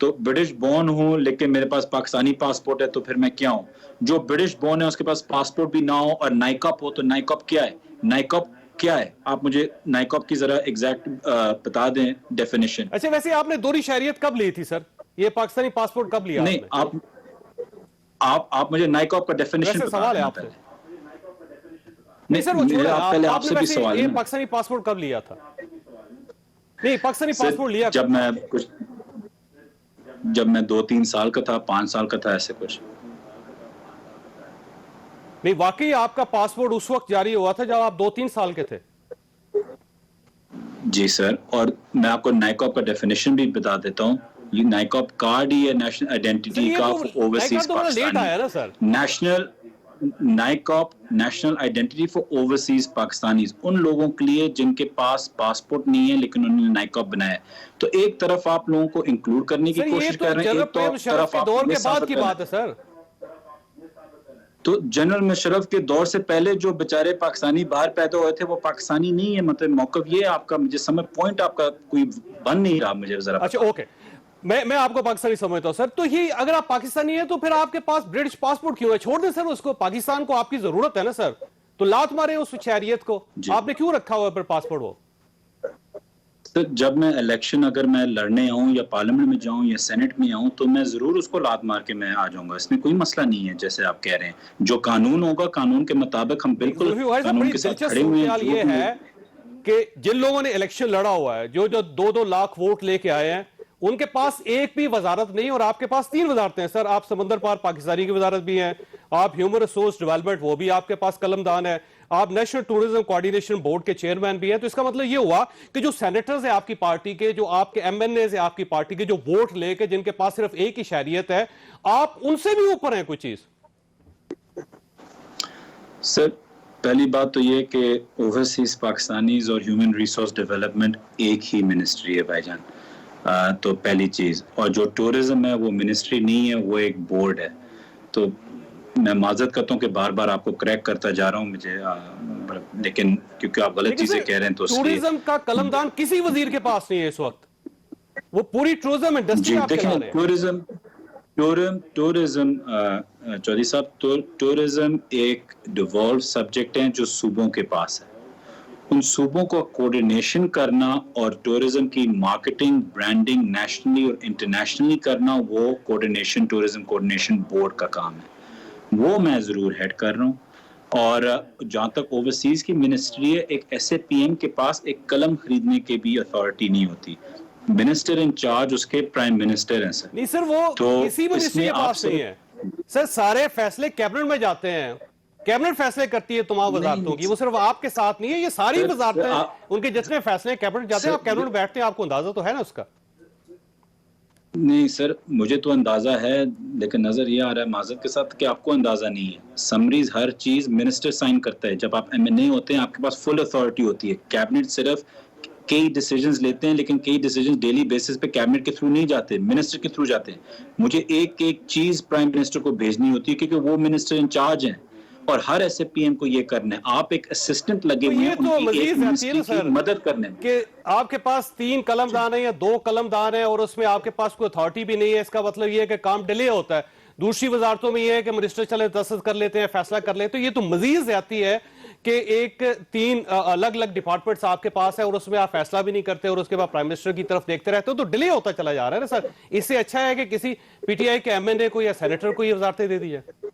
تو British born ہوں لیکن میرے پاس پاکستانی پاسپورٹ ہے تو پھر میں کیا ہوں؟ جو برٹش بورن ہے اس کے پاس پاسپورٹ بھی نہ ہو اور نائکاپ ہو تو نائکاپ کیا ہے؟ نائکاپ کیا ہے؟ آپ مجھے نائکاپ کی ذرا ایگزیکٹ بتا دیں ڈیفینیشن. اچھا ویسے آپ نے دوہری شہریت کب لی تھی سر؟ یہ پاکستانی پاسپورٹ کب لیا نہیں آپ نے؟ آپ مجھے نائکاپ کا ڈیفینیشن ویسے بتا سوال ہے دیں آپ سے. نہیں نہیں سر وہ چھوڑیں، میرا پہلے آپ نے سے بھی ویسے سوال ہے یہ نا. پاکستانی پاسپورٹ کب لیا تھا؟ نہیں پاکستانی پاسپورٹ لیا جب میں کچھ 2-3 سال کا تھا، 5 سال کا تھا، ایسے کچھ. نہیں واقعی آپ کا پاسپورٹ اس وقت جاری ہوا تھا جب آپ 2-3 سال کے تھے؟ جی سر، اور میں آپ کو نائکاپ کا ڈیفینیشن بھی بتا دیتا ہوں. یہ نائکاپ کارڈ ہی ہے نیشنل آئیڈینٹی کا فار اوورسیز تو بڑا لیٹ آیا نا sir. National NICOP national identity for overseas Pakistanis, ان لوگوں کے لیے جن کے پاس پاسپورٹ نہیں ہے لیکن انہوں نے نائکاپ بنایا. تو ایک طرف آپ لوگوں کو انکلوڈ کرنے کی کوشش کر رہے ہیں، ایک طرف آپ دور کے بعد کی بات ہے سر. تو جنرل مشرف کے دور سے پہلے جو بیچارے پاکستانی باہر پیدا ہوئے تھے وہ پاکستانی نہیں ہے. مطلب موقف یہ آپ کا، مجھے سمجھ پوائنٹ آپ کا کوئی بن نہیں رہا مجھے ذرا. اچھا اوکے، میں آپ کو پاکستانی سمجھتا ہوں سر. تو یہ اگر آپ پاکستانی ہیں تو پھر آپ کے پاس برٹش پاسپورٹ کیوں ہے؟ چھوڑ دیں سر اس کو، پاکستان کو آپ کی ضرورت ہے نا سر. تو لات مارے اس شہریت کو. آپ نے کیوں رکھا ہوا ہے پھر پاسپورٹ وہ؟ سر جب میں الیکشن اگر میں لڑنے آؤں یا پارلیمنٹ میں جاؤں یا سینٹ میں آؤں تو میں ضرور اس کو لات مار کے میں آ جاؤں گا. اس میں کوئی مسئلہ نہیں ہے. جیسے آپ کہہ رہے ہیں جو قانون ہوگا قانون کے مطابق ہم بالکل قانون کے ساتھ کھڑے ہوئے ہیں. یہ ہے کہ جن لوگوں نے الیکشن لڑا ہوا ہے، جو 2-2 لاکھ ووٹ لے کے آئے ہیں، ان کے پاس ایک بھی وزارت نہیں، اور آپ کے پاس 3 وزارتیں ہیں سر. آپ سمندر پار پاکستانی کی وزارت بھی ہیں، آپ ہیومن ریسورس ڈیولپمنٹ وہ بھی آپ کے پاس قلم دان ہے، آپ نیشنل ٹورزم کوارڈینیشن بورڈ کے چیئرمین بھی ہیں. تو اس کا مطلب یہ ہوا کہ جو سینیٹرز ہیں آپ کی پارٹی کے، جو آپ کے ایم این ایز ہیں آپ کی پارٹی کے، جو ووٹ لے کے جن کے پاس صرف ایک ہی شہریت ہے، آپ ان سے بھی اوپر ہیں کوئی چیز. سر پہلی بات تو یہ کہ اوورسیز پاکستانیز اور ہیومن ریسورس ڈیولپمنٹ ایک ہی منسٹری ہے بھائی جان. تو پہلی چیز، اور جو ٹورزم ہے وہ منسٹری نہیں ہے، وہ ایک بورڈ ہے. تو میں معذرت کرتا ہوں کہ بار بار آپ کو کریکٹ کرتا جا رہا ہوں مجھے، لیکن کیونکہ آپ غلط چیزیں کہہ رہے ہیں تو اس لیے. ٹورزم کا قلمدان کسی وزیر کے پاس نہیں ہے اس وقت. وہ پوری ٹورزم انڈسٹری آپ چلا رہے ہیں. ٹورزم چودھری صاحب، ٹورزم ایک ڈیوالو سبجیکٹ ہے جو صوبوں کے پاس ہے. ان صوبوں کو کوارڈینیشن کرنا اور ٹورزم کی مارکیٹنگ برانڈنگ نیشنلی اور انٹرنیشنلی کرنا، وہ کوارڈینیشن ٹورزم کوارڈینیشن بورڈ کا کام ہے. وہ میں ضرور ہیڈ کر رہا ہوں. اور جہاں تک اوورسیز کی منسٹری ہے، ایک ایس اے پی ایم کے پاس ایک قلم خریدنے کی بھی اتھارٹی نہیں ہوتی. منسٹر انچارج اس کے پرائم منسٹر ہیں سر. نہیں سر وہ کسی منسٹری کے پاس نہیں ہے سر. سارے فیصلے کیبنٹ میں جاتے ہیں، کیبنٹ فیصلے کرتی ہے تمام وزارتوں کی. وہ صرف آپ کے ساتھ نہیں ہے، یہ ساری وزارتیں ان کے جتنے فیصلے کیبنٹ جاتے ہیں، آپ کیبنٹ میں بیٹھتے ہیں، آپ کو اندازہ تو ہے نا اس کا. نہیں سر مجھے تو اندازہ ہے، لیکن نظر یہ آ رہا ہے معذرت کے ساتھ کہ آپ کو اندازہ نہیں ہے. سمریز ہر چیز منسٹر سائن کرتا ہے. جب آپ ایم این اے ہوتے ہیں آپ کے پاس فل اتھارٹی ہوتی ہے. کیبنٹ صرف کئی ڈیسیجنز لیتے ہیں، لیکن کئی ڈیسیجنز ڈیلی بیسس پہ کیبنٹ کے تھرو نہیں جاتے، منسٹر کے تھرو جاتے ہیں. مجھے ایک ایک چیز پرائم منسٹر کو بھیجنی ہوتی ہے کیونکہ وہ منسٹر انچارج ہیں، اور ہر ایس اے پی ایم کو یہ کرنا ہے. آپ ایک اسسٹنٹ لگے ہوئے ہیں ان کی ایک منسٹری کی مدد کرنے میں. کہ آپ کے پاس 3 قلم دان ہیں یا 2 قلم دان ہیں اور اس میں آپ کے پاس کوئی اتھارٹی بھی نہیں ہے، اس کا مطلب یہ ہے کہ کام ڈیلے ہوتا ہے. دوسری وزارتوں میں یہ ہے کہ منسٹر چلے دستخط کر لیتے ہیں، فیصلہ کر لیتے ہیں. یہ تو مزید زیادتی ہے کہ ایک 3 الگ الگ ڈپارٹمنٹس آپ کے پاس ہے اور اس میں آپ فیصلہ بھی نہیں کرتے اور اس کے بعد پرائم منسٹر کی طرف دیکھتے رہتے ہو، تو ڈیلے ہوتا چلا جا رہا ہے نا سر. اس سے اچھا ہے کہ کسی پی ٹی آئی کے ایم این اے کو یا سینیٹر کو یہ وزارتیں دے دی جائے.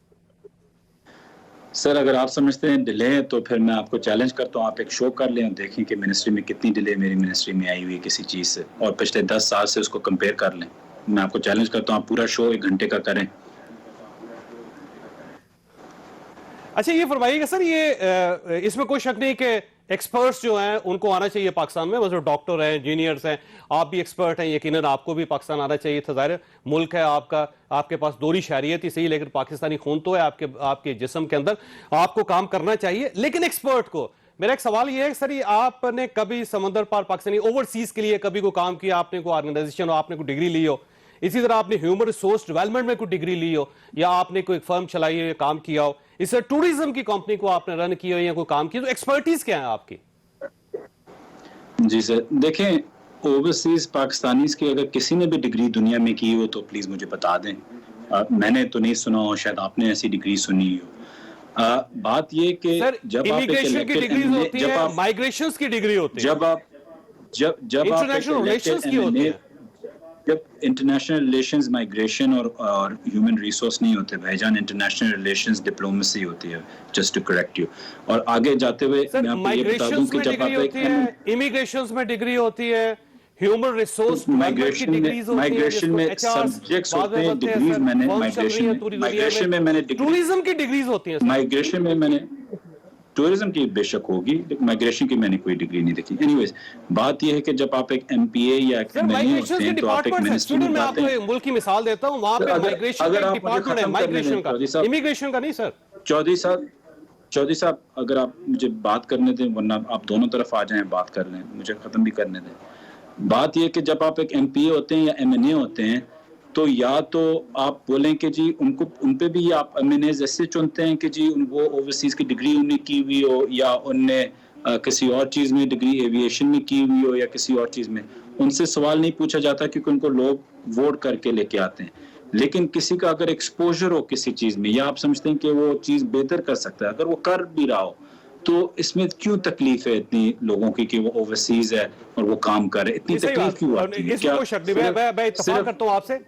سر اگر آپ سمجھتے ہیں ڈیلے ہے تو پھر میں آپ کو چیلنج کرتا ہوں، آپ ایک شو کر لیں اور دیکھیں کہ منسٹری میں کتنی ڈیلے میری منسٹری میں آئی ہوئی کسی چیز سے، اور پچھلے 10 سال سے اس کو کمپیئر کر لیں. میں آپ کو چیلنج کرتا ہوں آپ پورا شو 1 گھنٹے کا کریں. اچھا یہ فرمائیے گا سر، یہ اس میں کوئی شک نہیں کہ ایکسپرٹس جو ہیں ان کو آنا چاہیے پاکستان میں. جو ڈاکٹر ہیں، انجینئرز ہیں، آپ بھی ایکسپرٹ ہیں، یقیناً آپ کو بھی پاکستان آنا چاہیے تھا. ظاہر ملک ہے آپ کا، آپ کے پاس دوہری شہریت ہی صحیح لیکن پاکستانی خون تو ہے آپ کے جسم کے اندر. آپ کو کام کرنا چاہیے. لیکن ایکسپرٹ کو میرا ایک سوال یہ ہے کہ سر یہ آپ نے کبھی سمندر پار پاکستانی اوورسیز کے لیے کبھی کوئی کام کیا؟ آپ نے کوئی آرگنائزیشن ہو، آپ نے کوئی ڈگری لی ہو، اسی طرح آپ نے ہیومن ریسورس ڈیولپمنٹ میں کوئی ڈگری لی ہو، یا آپ نے کوئی فرم چلائی ہے، کام کیا ہو، اس سے ٹورزم کی کمپنی کو آپ نے رن کی ہو یا کوئی کام کیا، تو ایکسپرٹیز کیا ہے آپ کی؟ جی سر دیکھیں اوورسیز پاکستانیز کی اگر کسی نے بھی ڈگری دنیا میں کی ہو تو پلیز مجھے بتا دیں. میں نے تو نہیں سنا ہو, شاید آپ نے ایسی ڈگری سنی ہو. بات یہ کہ سر جب آپ امیگریشن کی ڈگریز ہوتی ہیں, مائگریشنز کی ڈگری ہوتی ہے, جب آپ انٹرنیشنل ریلیشنز کی ہوتی ہیں. جب انٹرنیشنل ریلیشنز مائگریشن اور ہیومن ریسورس نہیں ہوتے بھائی جان, انٹرنیشنل ریلیشنز ڈپلومیسی ہوتی ہے, جسٹ ٹو کریکٹ یو. اور آگے جاتے ہوئے سر میں آپ کو یہ بتا دوں مائگریشنز کہ میں جب ڈگری آپ ہوتی ہے, امیگریشنز میں ڈگری ہوتی ہے, ہیومن ریسورس ڈیولپمنٹ کی ڈگریز ہوتی ہیں, جس کو ایچ آر سبجیکٹس بعد ہوتے میں ہیں, بنتے ہیں ڈگریز سر, میں نے فرم چل رہی ہیں پوری دنیا میں نے ٹورزم کی ڈگریز ہوتی ہیں سر. مائگریشن میں میں نے ٹورزم کی بے شک ہوگی, لیکن مائگریشن کی میں نے کوئی ڈگری نہیں دیکھی. اینی ویز بات یہ ہے کہ جب آپ ایک ایم پی اے یا ایک سر ایم این اے مائگریشنز ہوتے کے ہیں تو آپ ایک ڈپارٹمنٹس ہیں. منسٹری میں سویڈن میں آپ جاتے کو ہیں. ایک ملک کی مثال دیتا ہوں, وہاں پہ مائگریشن کا ایک ڈپارٹمنٹ ہے, مائگریشن کا, امیگریشن کا نہیں سر. چودھری صاحب اگر آپ مجھے بات کرنے دیں, ورنہ آپ دونوں طرف آ جائیں بات کر لیں, مجھے ختم بھی کرنے دیں. بات یہ کہ جب آپ ایک ایم پی اے ہوتے ہیں یا ایم این اے ہوتے ہیں تو یا تو آپ بولیں کہ جی ان پہ بھی آپ ایم این ایز ایسے چنتے ہیں کہ جی وہ اوورسیز کی ڈگری انہوں نے کی ہوئی ہو, یا ان نے کسی اور چیز میں ڈگری ایویشن میں کی ہوئی ہو یا کسی اور چیز میں. ان سے سوال نہیں پوچھا جاتا کیونکہ ان کو لوگ ووٹ کر کے لے کے آتے ہیں. لیکن کسی کا اگر ایکسپوجر ہو کسی چیز میں, یا آپ سمجھتے ہیں کہ وہ چیز بہتر کر سکتا ہے, اگر وہ کر بھی رہا ہو, تو اس میں کیوں تکلیف ہے اتنی لوگوں کی کہ وہ اوورسیز ہے اور وہ کام کر رہے, اتنی تکلیف کیوں آتی ہے؟ اس میں کوئی شک نہیں, میں اتفاق کرتا ہوں آپ سے.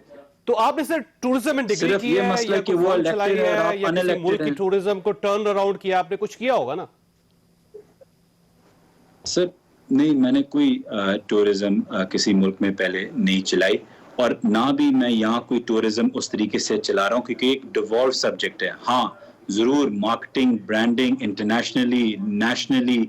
تو آپ نے سر ٹورزم میں ڈگری کی ہے یا کوئی فرم چلائی ہے یا کسی ملک کی ٹورزم کو ٹرن اراؤنڈ کیا, آپ نے کچھ کیا ہوگا نا سر؟ نہیں, میں نے کوئی ٹورزم کسی ملک میں پہلے نہیں چلائی, اور نہ بھی میں یہاں کوئی ٹورزم اس طریقے سے چلا رہا ہوں, کیونکہ ایک ڈیوالو سبجیکٹ ہے. ہاں ضرور مارکیٹنگ, برانڈنگ انٹرنیشنلی نیشنلی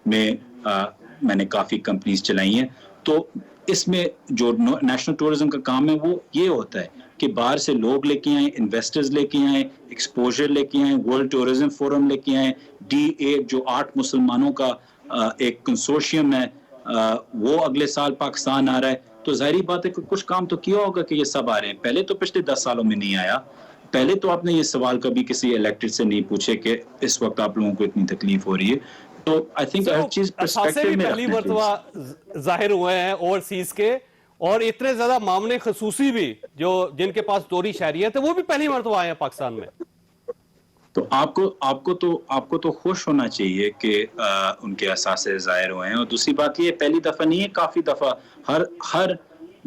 میں نے کافی کمپنیز چلائی ہیں. تو اس میں جو نیشنل ٹورزم کا کام ہے وہ یہ ہوتا ہے کہ باہر سے لوگ لے کے آئیں, انویسٹرز لے کے آئیں, ایکسپوجر لے کے آئیں, ورلڈ ٹورزم فورم لے کے آئیں, D8 جو 8 مسلمانوں کا ایک کنسورشیم ہے, وہ اگلے سال پاکستان آ رہا ہے. تو ظاہری بات ہے کہ کچھ کام تو کیا ہوگا کہ یہ سب آ رہے ہیں. پہلے تو پچھلے 10 سالوں میں نہیں آیا. پہلے تو آپ نے یہ سوال کبھی کسی الیکٹڈ سے نہیں پوچھے کہ اس وقت آپ لوگوں کو اتنی تکلیف ہو رہی ہے. تو آئی تھنک ہر چیز پرسپیکٹو میں پہلی رکھنا چاہیے. مرتبہ ظاہر ہوئے ہیں اوورسیز کے, اور اتنے زیادہ معاملے خصوصی بھی جو جن کے پاس دوہری شہریت ہے وہ بھی پہلی مرتبہ آئے ہیں پاکستان میں. تو آپ کو تو خوش ہونا چاہیے کہ ان کے اثاثے ظاہر ہوئے ہیں. اور دوسری بات یہ پہلی دفعہ نہیں ہے, کافی دفعہ ہر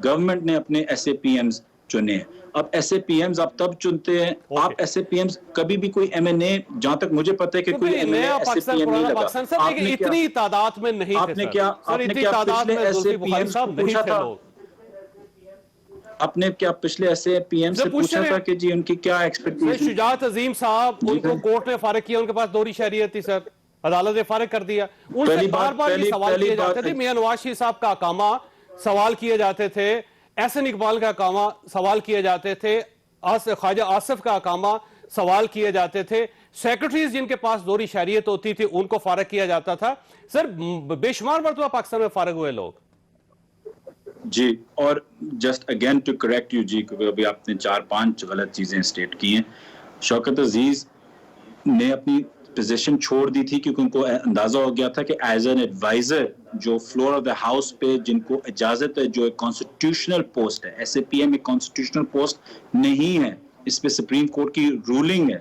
گورنمنٹ نے اپنے ایس اے پی ایمز چنے ہیں. اب ایس اے پی ایمز آپ تب چنتے ہیں, آپ ایس اے پی ایمز کبھی بھی کوئی ایم این اے, جہاں تک مجھے پتہ ہے کہ کوئی M N A S A P M نہیں لگا. آپ نے اتنی تعداد میں نہیں تھے سر, آپ نے کیا پچھلے ایس اے پی ایمز کو پوچھا تھا, آپ نے کیا پچھلے ایسے پی ایم سے پوچھا تھا کہ جی ان کی کیا ایکسپیکٹیشن؟ شجاعت عظیم صاحب, ان کو کورٹ نے فارغ کیا, ان کے پاس دوہری شہریت تھی سر, عدالت نے فارغ کر دیا. ان سے بار بار یہ سوال کیے جاتے تھے, میاں نواز شریف صاحب کا اقامہ سوال کیے جاتے تھے, احسن اقبال کا اقامہ سوال کیے جاتے تھے, خواجہ آصف کا اقامہ سوال کیے جاتے تھے, سیکرٹریز جن کے پاس دوہری شہریت ہوتی تھی ان کو فارغ کیا جاتا تھا. سر بے شمار مرتبہ پاکستان میں فارغ ہوئے لوگ. جی, اور just again to correct you جی, کیونکہ ابھی آپ نے 4-5 غلط چیزیں اسٹیٹ کی ہیں. شوکت عزیز نے اپنی پوزیشن چھوڑ دی تھی کیونکہ ان کو اندازہ ہو گیا تھا کہ ایز این ایڈوائزر جو فلور آف دا ہاؤس پہ جن کو اجازت ہے, جو ایک کانسٹیٹیوشنل پوسٹ ہے, ایس اے پی ایم ایک کانسٹیٹیوشنل پوسٹ نہیں ہے, اس پہ سپریم کورٹ کی رولنگ ہے,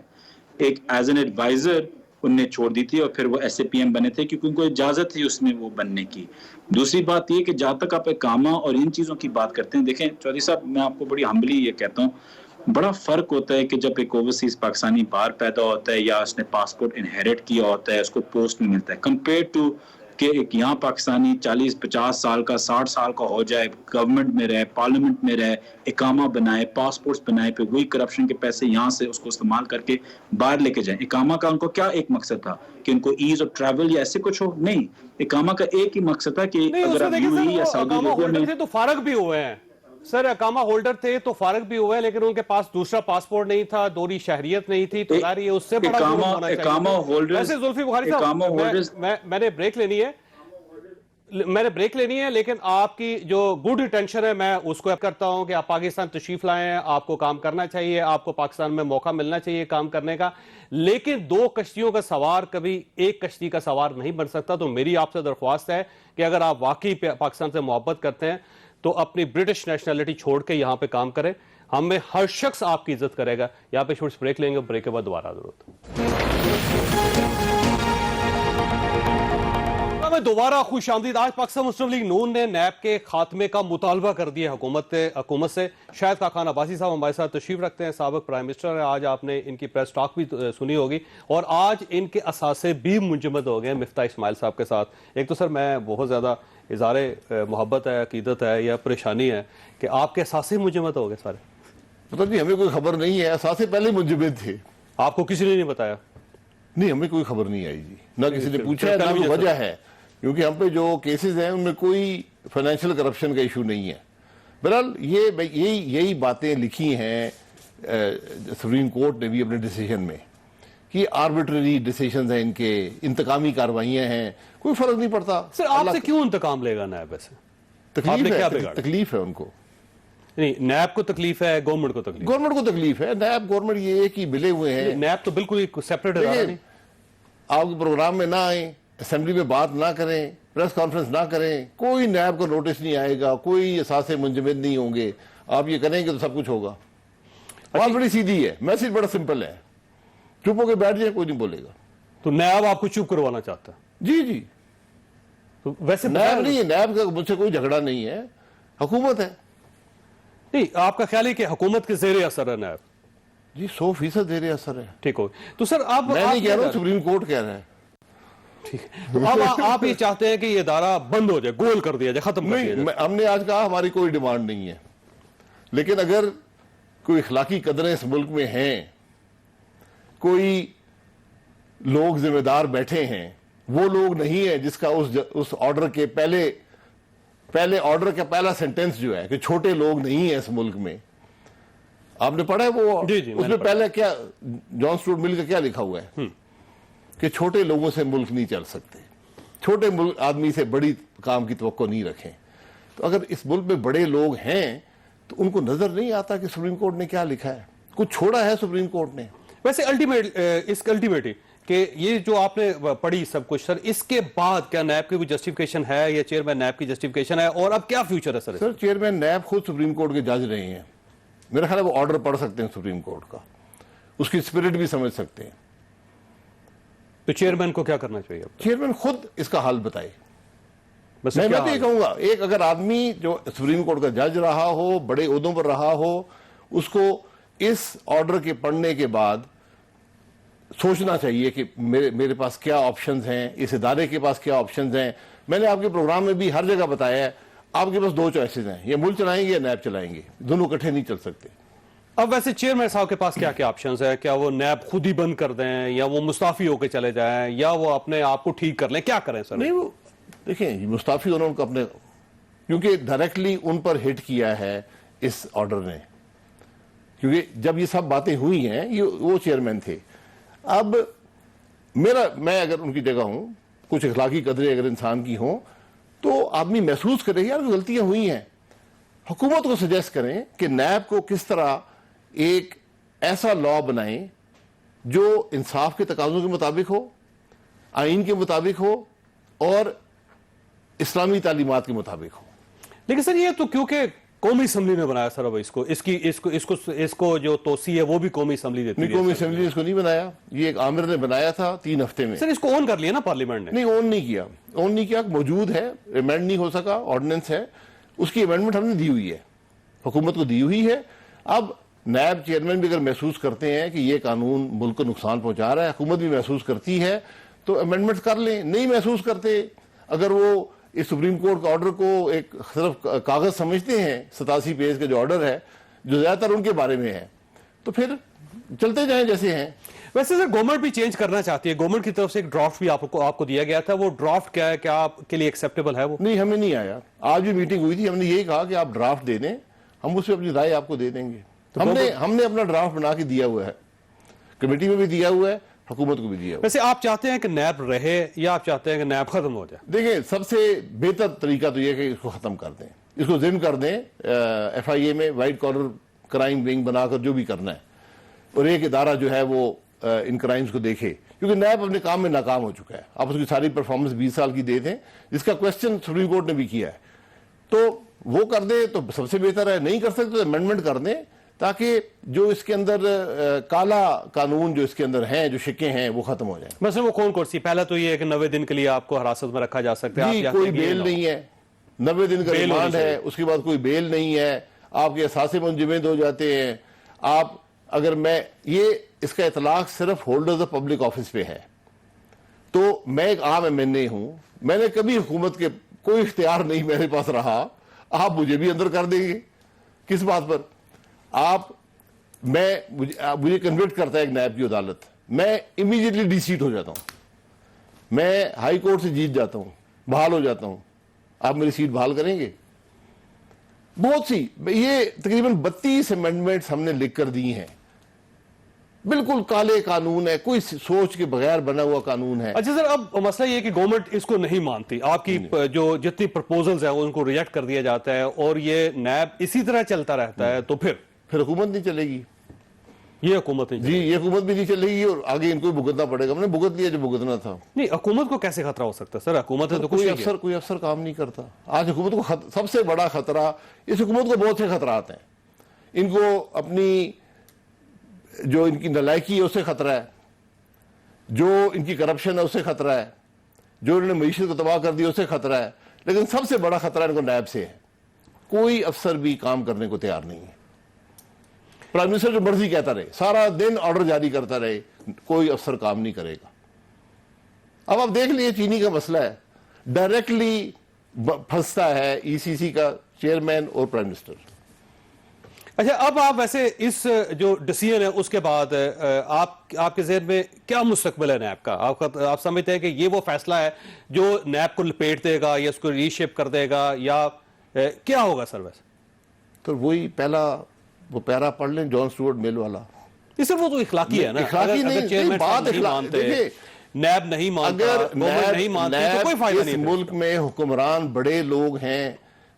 ایک ایز این ایڈوائزر ان نے چھوڑ دی تھی, اور پھر وہ ایس اے پی ایم بنے تھے کیونکہ ان کو اجازت تھی اس میں وہ بننے کی. دوسری بات یہ کہ جہاں تک آپ اقامہ اور ان چیزوں کی بات کرتے ہیں, دیکھیں چودھری صاحب میں آپ کو بڑی ہمبلی یہ کہتا ہوں, بڑا فرق ہوتا ہے کہ جب ایک اوورسیز پاکستانی باہر پیدا ہوتا ہے یا اس نے پاسپورٹ انہیرٹ کیا ہوتا ہے, اس کو پوسٹ میں ملتا ہے, کمپیئر ٹو کہ ایک یہاں پاکستانی 40-50 سال کا 60 سال کا ہو جائے, گورنمنٹ میں رہے, پارلیمنٹ میں رہے, اقامہ بنائے, پاسپورٹس بنائے, پھر وہی کرپشن کے پیسے یہاں سے اس کو استعمال کر کے باہر لے کے جائیں. اقامہ کا ان کو کیا ایک مقصد تھا کہ ان کو ایز آف ٹریول یا ایسے کچھ ہو؟ نہیں, اقامہ کا ایک ہی مقصد تھا کہ اگر آپ یو اے ای یا سعودی عربیہ میں تو فارغ بھی ہوئے ہیں سر, اقامہ ہولڈر تھے تو فارغ بھی ہوئے, لیکن ان کے پاس دوسرا پاسپورٹ نہیں تھا, دوہری شہریت نہیں تھی, تو ظاہر یہ اس سے بڑا جرم ہونا چاہیے. ویسے زلفی بخاری صاحب میں نے بریک لینی ہے, میں نے بریک لینی ہے، لیکن آپ کی جو گڈ انٹینشن ہے میں اس کو کرتا ہوں کہ آپ پاکستان تشریف لائے ہیں، آپ کو کام کرنا چاہیے، آپ کو پاکستان میں موقع ملنا چاہیے کام کرنے کا، لیکن دو کشتیوں کا سوار کبھی ایک کشتی کا سوار نہیں بن سکتا. تو میری آپ سے درخواست ہے کہ اگر آپ واقعی پاکستان سے محبت کرتے ہیں تو اپنی برٹش نیشنلٹی چھوڑ کے یہاں پہ کام کریں. ہمیں ہر شخص آپ کی عزت کرے گا. یہاں پہ چھوٹی بریک لیں گے، بریک کے بعد دوبارہ حاضر ہوتے ہیں. میں دوبارہ خوش آمدید. آج پاکستان مسلم لیگ نون نے نیب کے خاتمے کا مطالبہ کر دیا حکومت سے. شاہد خاقان عباسی صاحب ہمارے ساتھ تشریف رکھتے ہیں، سابق پرائم منسٹر ہیں. آج آپ نے ان کی پریس ٹاک بھی سنی ہوگی، اور آج ان کے اثاثے بھی منجمد ہو گئے مفتاح اسماعیل صاحب کے ساتھ. ایک تو سر میں بہت زیادہ اظہار محبت ہے، عقیدت ہے یا پریشانی ہے کہ آپ کے اثاثے منجمد ہو گئے سارے. پتہ نہیں، ہمیں کوئی خبر نہیں ہے. اثاثے پہلے منجمد تھے. آپ کو کسی نے نہیں بتایا؟ نہیں، ہمیں کوئی خبر نہیں آئی جی، نہ کسی نے پوچھا ہے، نہ کوئی وجہ ہے. کیونکہ ہم پہ جو کیسز ہیں ان میں کوئی فائنینشیل کرپشن کا ایشو نہیں ہے. بہرحال یہی باتیں لکھی ہیں سپریم کورٹ نے بھی اپنے ڈیسیژن میں کہ آربیٹری ڈیسیژنز ہیں ان کے، انتقامی کارروائیاں ہیں، کوئی فرق نہیں پڑتا. سر آپ سے کیوں انتقام لے گا نیب؟ ایسے تکلیف ہے ان کو. نہیں، نیب کو تکلیف ہے، گورنمنٹ کو تکلیف؟ گورنمنٹ کو تکلیف ہے. نیب گورنمنٹ یہ ایک ہی ملے ہوئے ہیں. نیب تو بالکل ایک سیپریٹ ادارہ نہیں. آپ کے پروگرام میں نہ آئیں، اسمبلی میں بات نہ کریں، پریس کانفرنس نہ کریں، کوئی نیب کو نوٹس نہیں آئے گا، کوئی اثاثے منجمد نہیں ہوں گے. آپ یہ کریں گے تو سب کچھ ہوگا. بات بڑی سیدھی ہے، میسج بڑا سمپل ہے. چپ ہو کے بیٹھ جائے، کوئی نہیں بولے گا. تو نیب آپ کو چپ کروانا چاہتا ہے؟ جی جی. تو ویسے نیب نہیں ہے، نیب کا مجھ سے کوئی جھگڑا نہیں ہے، حکومت ہے. نہیں، آپ کا خیال ہے کہ حکومت کے زیر اثر ہے نیب؟ جی 100% زیر اثر ہے. ٹھیک ہو. تو سر آپ میں نہیں کہہ رہا ہوں، سپریم کورٹ کہہ رہا ہے. تو اب آپ یہ چاہتے ہیں کہ یہ ادارہ بند ہو جائے، گول کر دیا جائے، ختم کر دیا جائے؟ ہم نے آج کہا ہماری کوئی ڈیمانڈ نہیں ہے، لیکن اگر کوئی اخلاقی قدریں اس ملک میں ہیں، کوئی لوگ ذمہ دار بیٹھے ہیں، وہ لوگ نہیں ہیں جس کا اس آرڈر کے پہلے آرڈر کا پہلا سینٹنس جو ہے کہ چھوٹے لوگ نہیں ہیں اس ملک میں. آپ نے پڑھا ہے وہ؟ اس میں پہلے کیا جان اسٹوارٹ مل کا کیا لکھا ہوا ہے کہ چھوٹے لوگوں سے ملک نہیں چل سکتے، چھوٹے آدمی سے بڑی کام کی توقع نہیں رکھیں. تو اگر اس ملک میں بڑے لوگ ہیں تو ان کو نظر نہیں آتا کہ سپریم کورٹ نے کیا لکھا ہے؟ کچھ چھوڑا ہے سپریم کورٹ نے؟ ویسے الٹیمیٹلی کہ یہ جو آپ نے پڑھی سب کچھ، سر اس کے بعد کیا نیب کی کوئی جسٹیفیکیشن ہے یا چیئرمین نیب کی جسٹیفیکیشن ہے، اور اب کیا فیوچر ہے سر؟ سر چیئرمین نیب خود سپریم کورٹ کے جج رہے ہیں. میرا خیال ہے وہ آرڈر پڑھ سکتے ہیں سپریم کورٹ کا، اس کی اسپرٹ بھی سمجھ سکتے ہیں. تو چیئرمین کو کیا کرنا چاہیے؟ چیئرمین خود اس کا حل بتائے. بس میں یہ کہوں گا، ایک اگر آدمی جو سپریم کورٹ کا جج رہا ہو، بڑے عہدوں پر رہا ہو، اس کو اس آرڈر کے پڑھنے کے بعد سوچنا چاہیے کہ میرے پاس کیا آپشنز ہیں، اس ادارے کے پاس کیا آپشنز ہیں. میں نے آپ کے پروگرام میں بھی ہر جگہ بتایا ہے، آپ کے پاس 2 چوائسز ہیں، یا ملک چلائیں گے یا نیب چلائیں گے، دونوں اکٹھے نہیں چل سکتے. اب ویسے چیئرمین صاحب کے پاس کیا کیا آپشنز ہیں؟ کیا وہ نیب خود ہی بند کر دیں، یا وہ مستعفی ہو کے چلے جائیں، یا وہ اپنے آپ کو ٹھیک کر لیں؟ کیا کریں سر؟ نہیں، وہ دیکھیں مستعفی انہوں نے اپنے، کیونکہ ڈائریکٹلی ان پر ہٹ کیا ہے اس آرڈر نے، کیونکہ جب یہ سب باتیں ہوئی ہیں وہ چیئرمین تھے. اب میں اگر ان کی جگہ ہوں، کچھ اخلاقی قدریں اگر انسان کی ہوں تو آدمی محسوس کرے یار غلطیاں ہوئی ہیں. حکومت کو سجیسٹ کریں کہ نیب کو کس طرح ایک ایسا لا بنائیں جو انصاف کے تقاضوں کے مطابق ہو، آئین کے مطابق ہو اور اسلامی تعلیمات کے مطابق ہو. لیکن سر یہ تو کیونکہ قومی اسمبلی نے بنایا سر، اب اس کو جو توسیع ہے وہ بھی قومی اسمبلی دیتی ہے. نہیں، قومی اسمبلی نے اس کو نہیں بنایا، یہ ایک عامر نے بنایا تھا 3 ہفتے میں. سر اس کو اون کر لیا نا پارلیمنٹ نے؟ نہیں، اون نہیں کیا، موجود ہے، ایمینڈ نہیں ہو سکا، آرڈیننس ہے، اس کی ایمینڈمنٹ ہم نے دی ہوئی ہے، حکومت کو دی ہوئی ہے. اب نیب چیئرمین بھی اگر محسوس کرتے ہیں کہ یہ قانون ملک کو نقصان پہنچا رہا ہے، حکومت بھی محسوس کرتی ہے تو امینڈمنٹ کر لیں. نہیں محسوس کرتے، اگر وہ اس سپریم کورٹ کا آرڈر کو ایک صرف کاغذ سمجھتے ہیں، 87 پیج کا جو آرڈر ہے جو زیادہ تر ان کے بارے میں ہے، تو پھر چلتے جائیں جیسے ہیں. ویسے سر گورنمنٹ بھی چینج کرنا چاہتی ہے، گورنمنٹ کی طرف سے ایک ڈرافٹ بھی آپ کو دیا گیا تھا، وہ ڈرافٹ کیا ہے، کیا آپ کے لیے ایکسیپٹیبل ہے؟ وہ نہیں، ہمیں نہیں آیا. آج بھی میٹنگ ہوئی تھی، ہم نے یہی کہا کہ آپ ڈرافٹ دے دیں، ہم اس پہ اپنی رائے آپ کو دے دیں گے. ہم نے اپنا ڈرافٹ بنا کے دیا ہوا ہے، کمیٹی میں بھی دیا ہوا ہے، حکومت کو بھی دیا ہوا. ویسے آپ چاہتے ہیں کہ نیب رہے یا آپ چاہتے ہیں کہ نیب ختم ہو جائے؟ دیکھیں سب سے بہتر طریقہ تو یہ ہے کہ اس کو ختم کر دیں, اس کو ضم کر دیں, ایف آئی اے میں وائٹ کالر کرائم ونگ بنا کر جو بھی کرنا ہے, اور ایک ادارہ جو ہے وہ ان کرائمز کو دیکھے, کیونکہ نیب اپنے کام میں ناکام ہو چکا ہے. آپ اس کی ساری پرفارمنس 20 سال کی دے دیں, جس کا کوشچن سپریم کورٹ نے بھی کیا ہے, تو وہ کر دیں تو سب سے بہتر ہے. نہیں کر سکتے تو امینڈمنٹ کر دیں, تاکہ جو اس کے اندر کالا قانون جو اس کے اندر ہیں, جو شکیں ہیں, وہ ختم ہو جائیں. مثلا وہ کون سی؟ پہلا تو یہ ہے کہ 90 دن کے لیے آپ کو حراست میں رکھا جا سکتا ہے. جی کوئی بیل نہیں ہے, 90 دن کا ریمانڈ ہے, اس کے بعد کوئی بیل نہیں ہے, آپ کے اثاثے منجمد ہو جاتے ہیں. آپ اگر یہ اس کا اطلاق صرف ہولڈرز آف پبلک آفس پہ ہے, تو میں ایک عام ایم این اے ہوں, میں نے کبھی حکومت کے کوئی اختیار نہیں میرے پاس رہا, آپ مجھے بھی اندر کر دیں گے کس بات پر؟ مجھے کنورٹ کرتا ہے ایک نیب کی عدالت, میں امیڈیٹلی ڈی سیٹ ہو جاتا ہوں, میں ہائی کورٹ سے جیت جاتا ہوں, بحال ہو جاتا ہوں. آپ میری سیٹ بحال کریں گے؟ بہت سی, یہ تقریباً 32 امینڈمنٹس ہم نے لکھ کر دی ہیں. بالکل کالے قانون ہے, کوئی سوچ کے بغیر بنا ہوا قانون ہے. اچھا سر, اب مسئلہ یہ ہے کہ گورنمنٹ اس کو نہیں مانتی, آپ کی جو جتنی پرپوزلز ہیں ان کو ریجیکٹ کر دیا جاتا ہے, اور یہ نیب اسی طرح چلتا رہتا ہے, تو پھر حکومت نہیں چلے گی. یہ حکومت نہیں جی یہ حکومت بھی نہیں چلے گی, اور آگے ان کو بھگتنا پڑے گا. ہم نے بھگت لیا جو بھگتنا تھا. نہیں, حکومت کو کیسے خطرہ ہو سکتا ہے سر؟ حکومت ہے تو کوئی افسر کام نہیں کرتا. آج حکومت کو سب سے بڑا خطرہ, اس حکومت کو بہت سے خطرات ہیں. ان کو اپنی جو ان کی نالائکی ہے اس سے خطرہ ہے, جو ان کی کرپشن ہے اس سے خطرہ ہے, جو انہوں نے معیشت کو تباہ کر دیا اس سے خطرہ ہے. لیکن سب سے بڑا خطرہ ان کو نیب سے ہے. کوئی افسر بھی کام کرنے کو تیار نہیں ہے. پرائم منسٹر جو مرضی کہتا رہے, سارا دن آرڈر جاری کرتا رہے, کوئی افسر کام نہیں کرے گا. اب آپ دیکھ لیے چینی کا مسئلہ ہے, ڈائریکٹلی پھنستا ہے ای سی سی کا چیئرمین اور پرائم منسٹر. اچھا, اب آپ ویسے اس جو ڈیسیژن ہے اس کے بعد آپ کے ذہن میں کیا مستقبل ہے نیب کا؟ آپ سمجھتے ہیں کہ یہ وہ فیصلہ ہے جو نیب کو لپیٹ دے گا یا اس کو ری شیپ کر دے گا, یا کیا ہوگا سر ویسے؟ تو وہی پہلا وہ پیرا پڑھ لیں جان سٹوارٹ مل والا. یہ سر وہ تو اخلاقی ہے نا, اخلاقی نہیں, بات دیکھیے نیب نہیں مانتا, گورنمنٹ نہیں مانتی, تو کوئی فائدہ نہیں. اس ملک میں حکمران بڑے لوگ ہیں,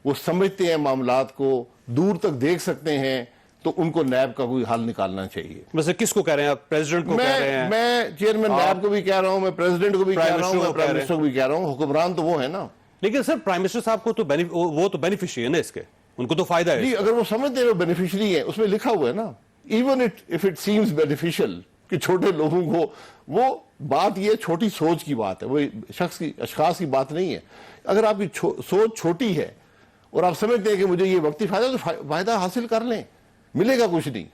وہ سمجھتے ہیں معاملات کو, دور تک دیکھ سکتے ہیں, تو ان کو نیب کا کوئی حل نکالنا چاہیے. ویسے کس کو کہہ رہے ہیں آپ؟ پریزیڈنٹ کو کہہ رہے ہیں؟ میں چیئرمین نیب کو بھی کہہ رہا ہوں, میں پریزیڈنٹ کو بھی کہہ رہا ہوں, میں پرائم منسٹر کو بھی کہہ رہا ہوں. حکمران تو وہ ہے نا. لیکن سر پرائم منسٹر صاحب کو تو وہ تو بینیفیشری ہے نا اس کے, ان کو تو فائدہ ہے. جی اگر وہ سمجھتے ہیں وہ بینیفیشری ہے, اس میں لکھا ہوا ہے نا, even if it seems beneficial, کہ چھوٹے لوگوں کو, وہ بات یہ چھوٹی سوچ کی بات ہے, وہ اشخاص کی بات نہیں ہے. اگر آپ کی سوچ چھوٹی ہے اور آپ سمجھتے ہیں کہ مجھے یہ وقتی فائدہ, تو فائدہ حاصل کر لیں, ملے گا کچھ نہیں.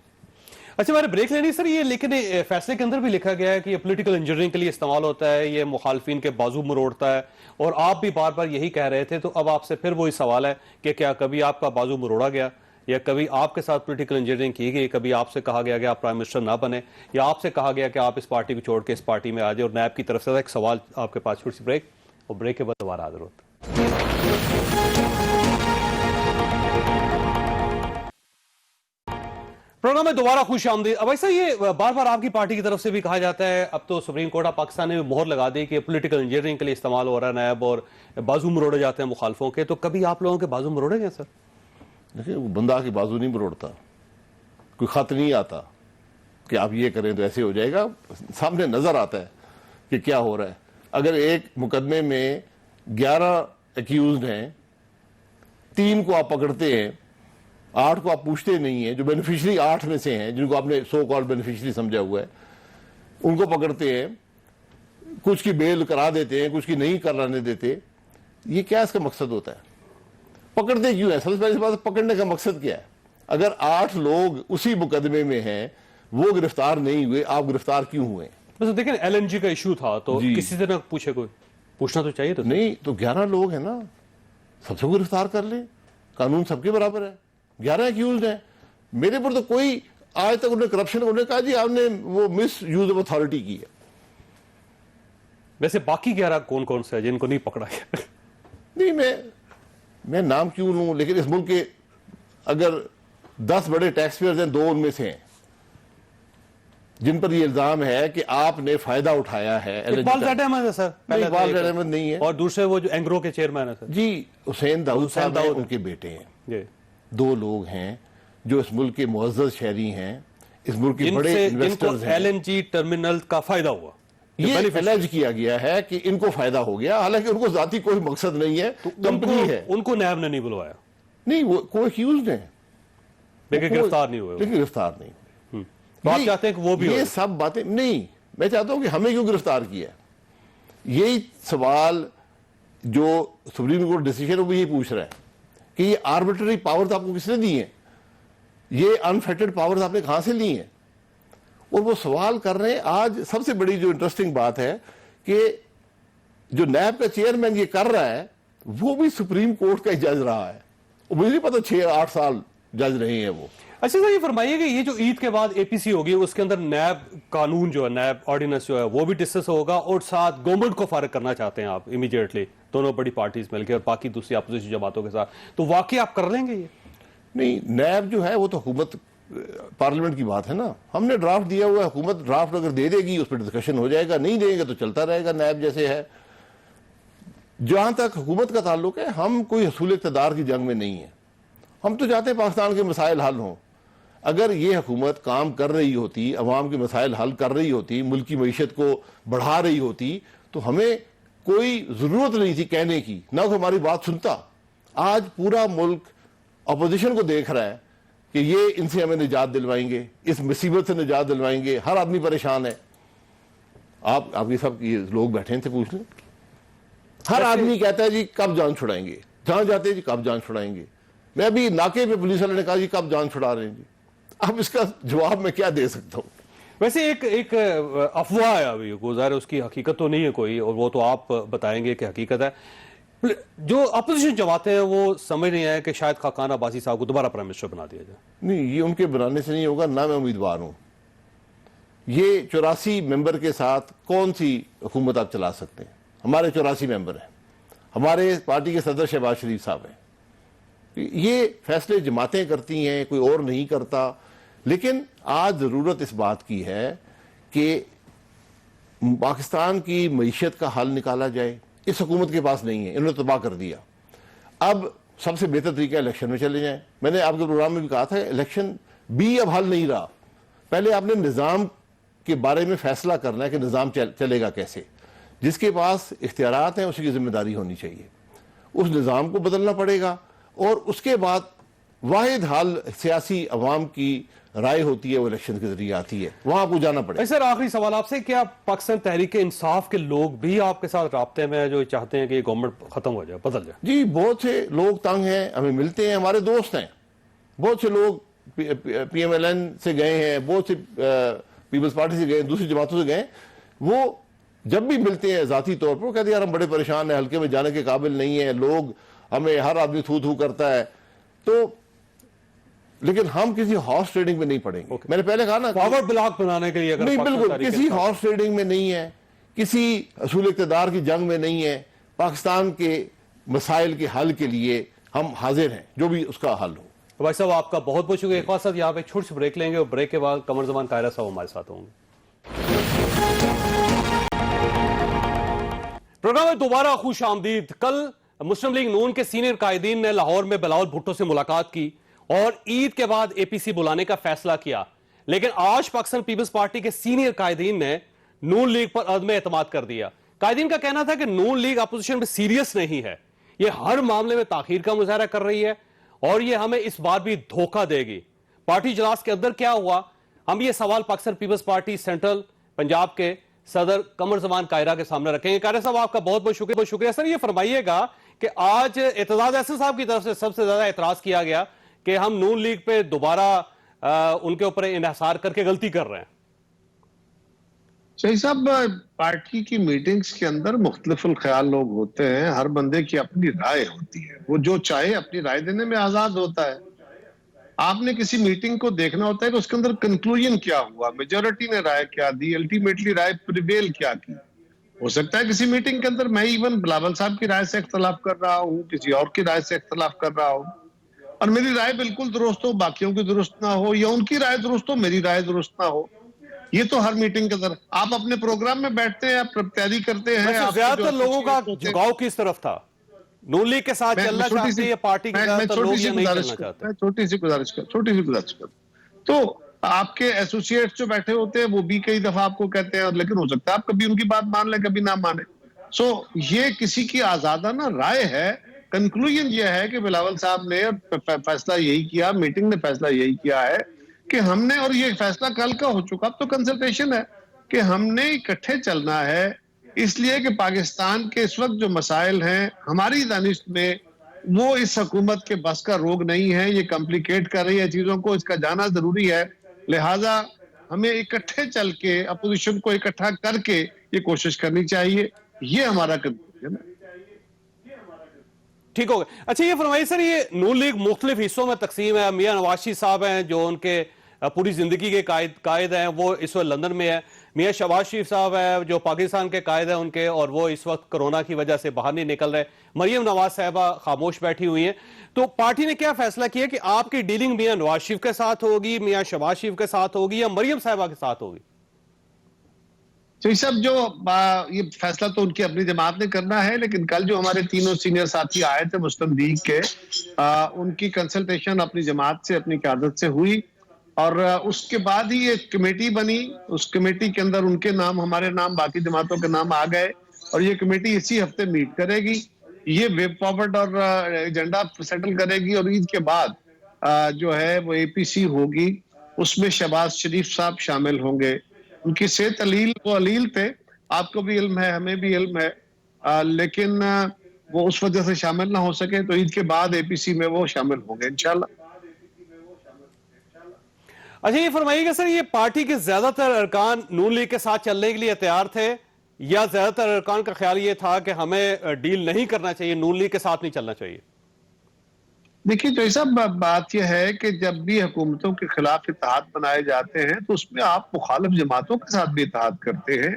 اچھا میں نے بریک لینی سر, یہ لیکن فیصلے کے اندر بھی لکھا گیا ہے کہ یہ پولیٹیکل انجینئرنگ کے لیے استعمال ہوتا ہے, یہ مخالفین کے بازو مروڑتا ہے, اور آپ بھی بار بار یہی کہہ رہے تھے. تو اب آپ سے پھر وہی سوال ہے کہ کیا کبھی آپ کا بازو مروڑا گیا, یا کبھی آپ کے ساتھ پولیٹیکل انجینئرنگ کی گئی, کبھی آپ سے کہا گیا کہ آپ پرائم منسٹر نہ بنے, یا آپ سے کہا گیا کہ آپ اس پارٹی کو چھوڑ کے اس پارٹی میں آ جائے؟ اور نیب کی طرف سے ایک سوال آپ کے پاس, چھوٹی سی بریک, اور بریک کے بعد دوبارہ حاضر ہوتا ہے. پروگرام میں دوبارہ خوش آمدید. اب ایسا یہ بار بار آپ کی پارٹی کی طرف سے بھی کہا جاتا ہے, اب تو سپریم کورٹ آف پاکستان نے مہر لگا دی کہ پولیٹیکل انجینئرنگ کے لیے استعمال ہو رہا ہے نیب, اور بازو مروڑے جاتے ہیں مخالفوں کے. تو کبھی آپ لوگوں کے بازو مروڑے گئے سر؟ دیکھیں وہ بندہ کی بازو نہیں مروڑتا, کوئی خط نہیں آتا کہ آپ یہ کریں تو ایسے ہو جائے گا. سامنے نظر آتا ہے کہ کیا ہو رہا ہے. اگر ایک مقدمے میں 11 ایکیوزڈ ہیں, 3 کو آپ پکڑتے ہیں, 8 کو آپ پوچھتے نہیں ہیں, جو بینیفیشری 8 میں سے ہیں, جن کو آپ نے سو کال بینیفیشری سمجھا ہوا ہے, ان کو پکڑتے ہیں, کچھ کی بیل کرا دیتے ہیں, کچھ کی نہیں کرانے دیتے. یہ کیا اس کا مقصد ہوتا ہے؟ پکڑتے کیوں ہیں؟ سب سے پہلی بات, پکڑنے کا مقصد کیا ہے؟ اگر 8 لوگ اسی مقدمے میں ہیں, وہ گرفتار نہیں ہوئے, آپ گرفتار کیوں ہوئے؟ بس دیکھیں ایل این جی کا ایشو تھا, تو کسی طرح پوچھے, کوئی پوچھنا تو چاہیے. تو نہیں, تو 11 لوگ ہیں نا, سب سے گرفتار کر لیں, قانون سب کے برابر ہے. 11 ایکیوزڈ ہیں, میرے پر تو کوئی آج تک انہوں نے کرپشن, انہوں نے کہا جی آپ نے وہ مس یوز آف اتھارٹی کی ہے. ویسے باقی 11 کون سے ہیں جن کو نہیں پکڑا گیا؟ نہیں, میں نام کیوں لوں, لیکن اس ملک کے اگر 10 بڑے ٹیکس پیئرز ہیں, 2 ان میں سے ہیں. جن پر یہ الزام ہے کہ آپ نے فائدہ اٹھایا ہے اقبال زیڈ احمد ہے سر، اقبال زیڈ احمد نہیں ہے، اور دوسرے وہ جو اینگرو کے چیئرمین ہیں سر، جی حسین داؤد صاحب ہیں، ان کے بیٹے ہیں، جی، دو لوگ ہیں جو اس ملک کے معزز شہری ہیں، اس ملک کے جن بڑے سے جن کو انویسٹرز ہیں. ایل این جی ٹرمینل کا فائدہ ہوا، یہ الج کیا گیا ہے کہ ان کو فائدہ ہو گیا، حالانکہ ان کو ذاتی کوئی مقصد نہیں ہے، کمپنی ہے. ان کو نیب نے نہیں بلوایا، نہیں، وہ کوئی ایکیوزڈ ہیں لیکن گرفتار نہیں ہوئے، لیکن گرفتار نہیں. تو آپ چاہتے ہیں کہ وہ بھی یہ سب باتیں نہیں، میں چاہتا ہوں کہ ہمیں کیوں گرفتار کیا. یہی سوال جو سپریم کورٹ ڈیسیژن ہے وہ یہی پوچھ رہا ہے کہ یہ آربیٹری پاورز آپ کو کس نے دی ہیں، یہ انفیٹڈ پاورز آپ نے کہاں سے لی ہیں. اور وہ سوال کر رہے ہیں. آج سب سے بڑی جو انٹرسٹنگ بات ہے کہ جو نیب کا چیئرمین یہ کر رہا ہے وہ بھی سپریم کورٹ کا جج رہا ہے. مجھے نہیں پتا 6-8 سال جج رہے ہیں وہ. اچھا سر، یہ فرمائیے کہ یہ جو عید کے بعد اے پی سی ہوگی اس کے اندر نیب قانون جو ہے، نیب آرڈیننس جو ہے وہ بھی ڈسکس ہوگا، اور ساتھ گورنمنٹ کو فارغ کرنا چاہتے ہیں آپ امیڈیٹلی، دونوں بڑی پارٹیز مل کے اور باقی دوسری اپوزیشن جماعتوں کے ساتھ، تو واقعی آپ کر لیں گے یہ؟ نہیں، نیب جو ہے وہ تو حکومت پارلیمنٹ کی بات ہے نا. ہم نے ڈرافٹ دیا ہوا ہے، حکومت ڈرافٹ اگر دے دے گی اس پہ ڈسکشن ہو جائے گا، نہیں دیں گے تو چلتا رہے گا نیب جیسے ہے. جہاں تک حکومت کا تعلق ہے، ہم کوئی حصول اقتدار کی جنگ میں نہیں ہیں. ہم تو چاہتے ہیں پاکستان کے مسائل حل ہوں. اگر یہ حکومت کام کر رہی ہوتی، عوام کے مسائل حل کر رہی ہوتی، ملک کی معیشت کو بڑھا رہی ہوتی، تو ہمیں کوئی ضرورت نہیں تھی کہنے کی، نہ کوئی ہماری بات سنتا. آج پورا ملک اپوزیشن کو دیکھ رہا ہے کہ یہ ان سے ہمیں نجات دلوائیں گے، اس مصیبت سے نجات دلوائیں گے. ہر آدمی پریشان ہے. آپ یہ سب یہ لوگ بیٹھے تھے، پوچھ لیں. ہر آدمی کہتا ہے جی کب جان چھڑائیں گے، جہاں جاتے ہیں جی کب جان چھڑائیں گے. میں ابھی ناکے پہ پولیس والے نے کہا جی کب جان چھڑا رہے ہیں جی. اب اس کا جواب میں کیا دے سکتا ہوں. ویسے ایک افواہ ہے ابھی گزار، اس کی حقیقت تو نہیں ہے کوئی، اور وہ تو آپ بتائیں گے کہ حقیقت ہے. جو اپوزیشن جماعتیں ہیں وہ سمجھ نہیں آئے کہ شاید خاقان عباسی صاحب کو دوبارہ پرائم منسٹر بنا دیا جائے. نہیں، یہ ان کے بنانے سے نہیں ہوگا، نہ میں امیدوار ہوں. یہ 84 ممبر کے ساتھ کون سی حکومت آپ چلا سکتے ہیں؟ ہمارے 84 ممبر ہیں، ہمارے پارٹی کے صدر شہباز شریف صاحب ہیں. یہ فیصلے جماعتیں کرتی ہیں، کوئی اور نہیں کرتا. لیکن آج ضرورت اس بات کی ہے کہ پاکستان کی معیشت کا حل نکالا جائے. اس حکومت کے پاس نہیں ہے، انہوں نے تباہ کر دیا. اب سب سے بہتر طریقہ الیکشن میں چلے جائیں. میں نے آپ کے پروگرام میں بھی کہا تھا الیکشن بھی اب حل نہیں رہا. پہلے آپ نے نظام کے بارے میں فیصلہ کرنا ہے کہ نظام چلے گا کیسے. جس کے پاس اختیارات ہیں اسی کی ذمہ داری ہونی چاہیے. اس نظام کو بدلنا پڑے گا، اور اس کے بعد واحد حل سیاسی عوام کی رائے ہوتی ہے، وہ الیکشن کے ذریعے آتی ہے، وہاں کو جانا پڑے گا. سر آخری سوال آپ سے، کیا پاکستان تحریک انصاف کے لوگ بھی آپ کے ساتھ رابطے میں جو چاہتے ہیں کہ یہ گورنمنٹ ختم ہو جائے، بدل جائے؟ جی، بہت سے لوگ تنگ ہیں، ہمیں ملتے ہیں، ہمارے دوست ہیں. بہت سے لوگ پی ایم ایل این سے گئے ہیں، بہت سے پیپلز پارٹی سے گئے، دوسری جماعتوں سے گئے. وہ جب بھی ملتے ہیں ذاتی طور پر وہ کہتے ہیں یار ہم بڑے پریشان ہیں، حلقے میں جانے کے قابل نہیں ہیں، لوگ ہمیں ہر آدمی تھو تھو کرتا ہے. تو لیکن ہم کسی ہارس ٹریڈنگ میں نہیں پڑیں گے. میں نے پہلے کہا نا، پاور بلاک بنانے کے لیے نہیں، بالکل کسی ہارس ٹریڈنگ میں نہیں ہے، کسی حصول اقتدار کی جنگ میں نہیں ہے. پاکستان کے مسائل کے حل کے لیے ہم حاضر ہیں، جو بھی اس کا حل ہو. بھائی صاحب آپ کا بہت بہت شکریہ. ایک بار ساتھ یہاں پہ چھوٹی سی بریک لیں گے، اور بریک کے بعد قمر زمان قاہرہ صاحب ہمارے ساتھ ہوں گے. پروگرام میں دوبارہ خوش آمدید. کل مسلم لیگ نون کے سینئر قائدین نے لاہور میں بلاول بھٹو سے ملاقات کی اور عید کے بعد اے پی سی بلانے کا فیصلہ کیا. لیکن آج پاکستان پیپلز پارٹی کے سینئر قائدین نے نون لیگ پر عدم اعتماد کر دیا. قائدین کا کہنا تھا کہ نون لیگ اپوزیشن میں سیریس نہیں ہے، یہ ہر معاملے میں تاخیر کا مظاہرہ کر رہی ہے، اور یہ ہمیں اس بار بھی دھوکہ دے گی. پارٹی اجلاس کے اندر کیا ہوا، ہم یہ سوال پاکستان پیپلز پارٹی سینٹرل پنجاب کے صدر قمر زمان قاہرہ کے سامنے رکھیں گے. قاہرہ صاحب آپ کا بہت بہت شکریہ. سر یہ فرمائیے گا کہ آج اعتزاز احسن صاحب کی طرف سے سب سے زیادہ اعتراض کیا گیا کہ ہم نون لیگ پہ دوبارہ ان کے اوپر انحصار کر کے غلطی کر رہے ہیں. شہید صاحب، پارٹی کی میٹنگز کے اندر مختلف الخیال لوگ ہوتے ہیں، ہر بندے کی اپنی رائے ہوتی ہے، وہ جو چاہے اپنی رائے دینے میں آزاد ہوتا ہے. آپ نے کسی میٹنگ کو دیکھنا ہوتا ہے کہ اس کے اندر کنکلوژن کیا ہوا، میجورٹی نے رائے کیا دی، الٹیمیٹلی رائے پریویل کیا کی. ہو سکتا ہے کسی میٹنگ کے اندر میں ایون بلاول صاحب کی رائے سے اختلاف کر رہا ہوں، کسی اور کی رائے سے اختلاف کر رہا ہوں، اور میری رائے بالکل درست ہو، باقیوں کی درست نہ ہو، یا ان کی رائے درست ہو، میری رائے درست نہ ہو. یہ تو ہر میٹنگ کے اندر آپ اپنے پروگرام میں بیٹھتے ہیں, آپ تیاری کرتے ہیں. ویسے آپ کے زیادہ جو تر لوگوں کا associates ہوتے ہیں- جھکاؤ کس طرف تھا؟ نون لیگ کے ساتھ چلنا چاہتے ہیں یا پارٹی کے زیادہ تر لوگ یا نہیں چلنا چاہتے؟ میں چھوٹی سی گزارش کر تو آپ کے ایسوسیٹس جو بیٹھے ہوتے ہیں وہ بھی کئی دفعہ آپ کو کہتے ہیں, لیکن ہو سکتا ہے آپ کبھی ان کی بات مان لیں کبھی نہ مانیں. سو یہ کسی کی آزادانہ رائے ہے. کنکلوژن یہ ہے کہ بلاول صاحب نے فیصلہ یہی کیا, میٹنگ نے فیصلہ یہی کیا ہے کہ ہم نے, اور یہ فیصلہ کل کا ہو چکا, اب تو کنسلٹیشن ہے, کہ ہم نے اکٹھے چلنا ہے. اس لیے کہ پاکستان کے اس وقت جو مسائل ہیں ہماری دانش میں, وہ اس حکومت کے بس کا روگ نہیں ہے, یہ کمپلیکیٹ کر رہی ہے چیزوں کو, اس کا جانا ضروری ہے. لہٰذا ہمیں اکٹھے چل کے اپوزیشن کو اکٹھا کر کے یہ کوشش کرنی چاہیے. یہ ہمارا کنکلوژن ہے. ٹھیک ہو گیا. اچھا یہ فرمائیے سر, یہ نون لیگ مختلف حصوں میں تقسیم ہے. میاں نواز شریف صاحب ہیں جو ان کے پوری زندگی کے قائد ہیں, وہ اس وقت لندن میں ہے. میاں شہباز شریف صاحب ہیں جو پاکستان کے قائد ہیں ان کے, اور وہ اس وقت کرونا کی وجہ سے باہر نہیں نکل رہے. مریم نواز صاحبہ خاموش بیٹھی ہوئی ہیں. تو پارٹی نے کیا فیصلہ کیا کہ آپ کی ڈیلنگ میاں نواز شریف کے ساتھ ہوگی, میاں شہباز شریف کے ساتھ ہوگی, یا مریم صاحبہ کے ساتھ ہوگی؟ تو یہ سب جو یہ فیصلہ تو ان کی اپنی جماعت نے کرنا ہے, لیکن کل جو ہمارے تینوں سینئر ساتھی آئے تھے مسلم لیگ کے, ان کی کنسلٹیشن اپنی جماعت سے, اپنی قیادت سے ہوئی, اور اس کے بعد ہی ایک کمیٹی بنی. اس کمیٹی کے اندر ان کے نام, ہمارے نام, باقی جماعتوں کے نام آ گئے, اور یہ کمیٹی اسی ہفتے میٹ کرے گی. یہ وے فارورڈ اور ایجنڈا سیٹل کرے گی, اور عید کے بعد جو ہے وہ اے پی سی ہوگی. اس میں شہباز شریف صاحب شامل ہوں گے. ان کی صحت وہ علیل تھے, آپ کو بھی علم ہے, ہمیں بھی علم ہے, لیکن وہ اس وجہ سے شامل نہ ہو سکے, تو عید کے بعد اے پی سی میں وہ شامل ہوں گے انشاءاللہ. اچھا یہ فرمائیے گا سر, یہ پارٹی کے زیادہ تر ارکان نون لیگ کے ساتھ چلنے کے لیے تیار تھے, یا زیادہ تر ارکان کا خیال یہ تھا کہ ہمیں ڈیل نہیں کرنا چاہیے, نون لیگ کے ساتھ نہیں چلنا چاہیے؟ دیکھیے جو سب بات یہ ہے کہ جب بھی حکومتوں کے خلاف اتحاد بنائے جاتے ہیں تو اس میں آپ مخالف جماعتوں کے ساتھ بھی اتحاد کرتے ہیں.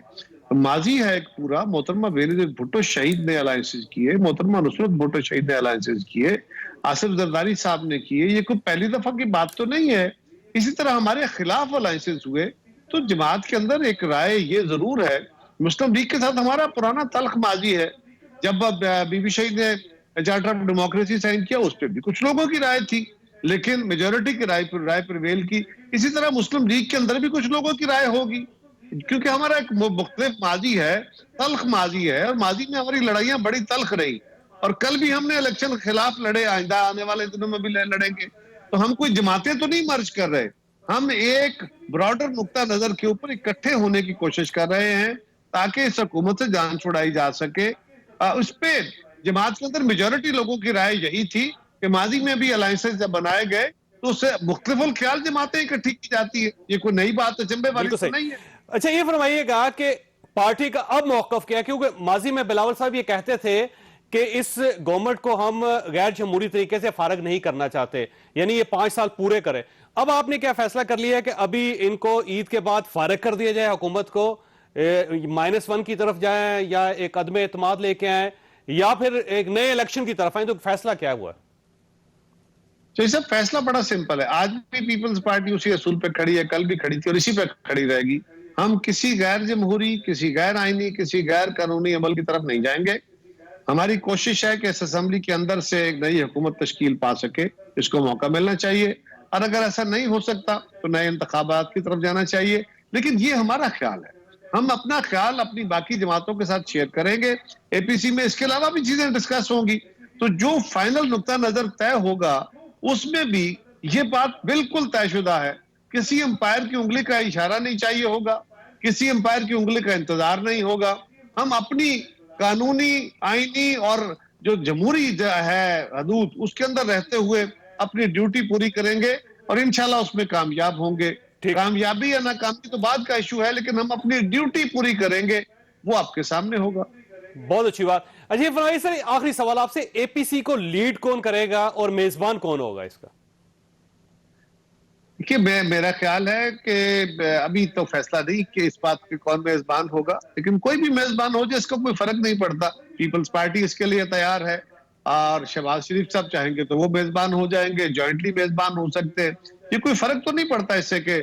ماضی ہے ایک پورا, محترمہ بینظیر بھٹو شہید نے الائنسز کیے, محترمہ نصرت بھٹو شہید نے الائنسز کیے, آصف زرداری صاحب نے کیے. یہ کوئی پہلی دفعہ کی بات تو نہیں ہے. اسی طرح ہمارے خلاف الائنسز ہوئے, تو جماعت کے اندر ایک رائے یہ ضرور ہے. مسلم لیگ کے ساتھ ہمارا پرانا تلخ ماضی ہے. جب بی بی شہید نے چارٹر آف ڈیموکریسی سائن کیا, اس پہ بھی کچھ لوگوں کی رائے تھی, لیکن میجورٹی کی رائے پریویل کی. اسی طرح مسلم لیگ کے اندر بھی کچھ لوگوں کی رائے ہوگی, کیونکہ ہمارا ایک مختلف ماضی ہے, تلخ ماضی ہے, اور ماضی میں ہماری لڑائیاں بڑی تلخ رہی, اور کل بھی ہم نے الیکشن خلاف لڑے, آئندہ آنے والے دنوں میں بھی لڑیں گے. تو ہم کوئی جماعتیں تو نہیں مرج کر رہے, ہم ایک براڈر نقطہ نظر کے اوپر اکٹھے ہونے کی کوشش کر رہے ہیں تاکہ اس حکومت سے جان چھڑائی جا سکے. اس پہ جماعت کے اندر میجورٹی لوگوں کی رائے یہی تھی کہ ماضی میں بھی الائنسز جب بنائے گئے تو اس سے مختلف الخیال جماعتیں اکٹھی کی جاتی ہے. یہ کوئی نئی بات ہے, چمبے والی تو نہیں ہے. اچھا یہ فرمائیے گا کہ پارٹی کا اب موقف کیا, کیونکہ ماضی میں بلاول صاحب یہ کہتے تھے کہ اس گورنمنٹ کو ہم غیر جمہوری طریقے سے فارغ نہیں کرنا چاہتے, یعنی یہ 5 سال پورے کرے. اب آپ نے کیا فیصلہ کر لیا ہے کہ ابھی ان کو عید کے بعد فارغ کر دیا جائے, حکومت کو -1 کی طرف جائیں, یا ایک عدم اعتماد لے کے آئیں, یا پھر ایک نئے الیکشن کی طرف آئیں؟ تو فیصلہ کیا ہوا ہے؟ تو یہ سب فیصلہ بڑا سمپل ہے. آج بھی پیپلز پارٹی اسی اصول پہ کھڑی ہے, کل بھی کھڑی تھی اور اسی پہ کھڑی رہے گی. ہم کسی غیر جمہوری, کسی غیر آئینی, کسی غیر قانونی عمل کی طرف نہیں جائیں گے. ہماری کوشش ہے کہ اس اسمبلی کے اندر سے ایک نئی حکومت تشکیل پا سکے, اس کو موقع ملنا چاہیے, اور اگر ایسا نہیں ہو سکتا تو نئے انتخابات کی طرف جانا چاہیے. لیکن یہ ہمارا خیال ہے, ہم اپنا خیال اپنی باقی جماعتوں کے ساتھ شیئر کریں گے. اے پی سی میں اس کے علاوہ بھی چیزیں ڈسکس ہوں گی, تو جو فائنل نقطہ نظر طے ہوگا اس میں بھی یہ بات بالکل طے شدہ ہے. کسی امپائر کی انگلی کا اشارہ نہیں چاہیے ہوگا, کسی امپائر کی انگلی کا انتظار نہیں ہوگا. ہم اپنی قانونی, آئینی اور جو جمہوری ہے حدود, اس کے اندر رہتے ہوئے اپنی ڈیوٹی پوری کریں گے, اور انشاءاللہ اس میں کامیاب ہوں گے. کامیابی یا ناکامی تو بعد کا ایشو ہے, لیکن ہم اپنی ڈیوٹی پوری کریں گے, وہ آپ کے سامنے ہوگا. بہت اچھی بات. اچھا فرمائیے سر, آخری سوال آپ سے, اے پی سی کو لیڈ کون کرے گا اور میزبان کون ہوگا اس کا؟ دیکھیے میرا خیال ہے کہ ابھی تو فیصلہ نہیں کہ اس بات کے کون میزبان ہوگا, لیکن کوئی بھی میزبان ہو جائے اس کا کوئی فرق نہیں پڑتا. پیپلز پارٹی اس کے لیے تیار ہے, اور شہباز شریف صاحب چاہیں گے تو وہ میزبان ہو جائیں گے, جوائنٹلی میزبان ہو سکتے ہیں. یہ کوئی فرق تو نہیں پڑتا اس سے کہ